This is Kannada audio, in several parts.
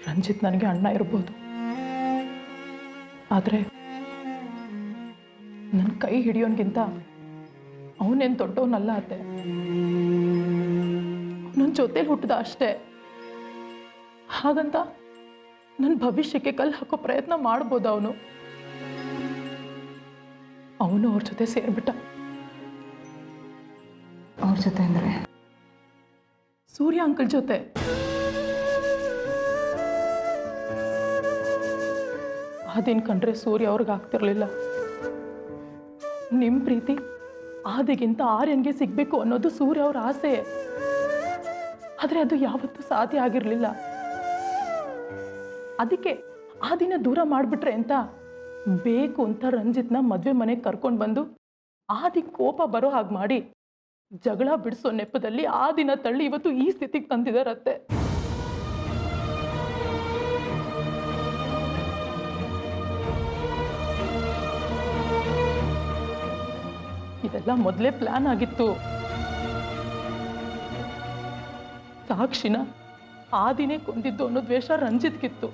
ರಂಜಿತ್ ನನಗೆ ಅಣ್ಣ ಇರ್ಬೋದು, ಆದರೆ ನನ್ನ ಕೈ ಹಿಡಿಯೋನ್ಗಿಂತ ಅವನೇನು ದೊಡ್ಡವನಲ್ಲ ಅತ್ತೆ. ನನ್ನ ಜೊತೆಲಿ ಹುಟ್ಟಿದ ಅಷ್ಟೇ. ಹಾಗಂತ ನನ್ನ ಭವಿಷ್ಯಕ್ಕೆ ಕಲ್ಲು ಹಾಕೋ ಪ್ರಯತ್ನ ಮಾಡ್ಬೋದು ಅವನು. ಅವ್ರ ಜೊತೆ ಸೇರ್ಬಿಟ್ಟ. ಅವ್ರ ಜೊತೆ ಅಂದರೆ ಸೂರ್ಯ ಅಂಕಲ್ ಜೊತೆ. ಆದಿನ ಕಂಡ್ರೆ ಸೂರ್ಯ ಅವ್ರಿಗೆ ಆಗ್ತಿರ್ಲಿಲ್ಲ. ನಿಮ್ಮ ಪ್ರೀತಿ ಆದಿಗಿಂತ ಆರ್ಯನ್ಗೆ ಸಿಗ್ಬೇಕು ಅನ್ನೋದು ಸೂರ್ಯ ಅವ್ರ ಆಸೆ. ಆದರೆ ಅದು ಯಾವತ್ತೂ ಸಾಧ್ಯ ಆಗಿರಲಿಲ್ಲ. ಅದಕ್ಕೆ ಆದಿನ ದೂರ ಮಾಡಿಬಿಟ್ರೆ ಅಂತ ಬೇಕು ಅಂತ ರಂಜಿತ್ನ ಮದುವೆ ಮನೆಗೆ ಕರ್ಕೊಂಡು ಬಂದು ಆದಿ ಕೋಪ ಬರೋ ಹಾಗೆ ಮಾಡಿ ಜಗಳ ಬಿಡಿಸೋ ನೆಪದಲ್ಲಿ ಆದಿನ ತಳ್ಳಿ ಇವತ್ತು ಈ ಸ್ಥಿತಿಗೆ ತಂದಿದ್ದಾರತ್ತೆ. ಇದೆಲ್ಲ ಮೊದಲೇ ಪ್ಲಾನ್ ಆಗಿತ್ತು. ಸಾಕ್ಷಿನ ಆದಿನೇ ಕೊಂದಿದ್ದು ಅನ್ನೋ ದ್ವೇಷ ರಂಜಿತ್ಗಿತ್ತು.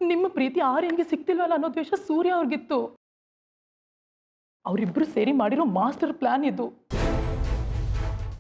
ನಿಮ್ಮ ಪ್ರೀತಿ ಆರ್ಯನ್ಗೆ ಸಿಕ್ತಿಲ್ವಲ್ಲ ಅನ್ನೋ ದ್ವೇಷ ಸೂರ್ಯ ಅವ್ರಿಗಿತ್ತು. ಅವರಿಬ್ರು ಸೇರಿ ಮಾಡಿರೋ ಮಾಸ್ಟರ್ ಪ್ಲಾನ್ ಇದು.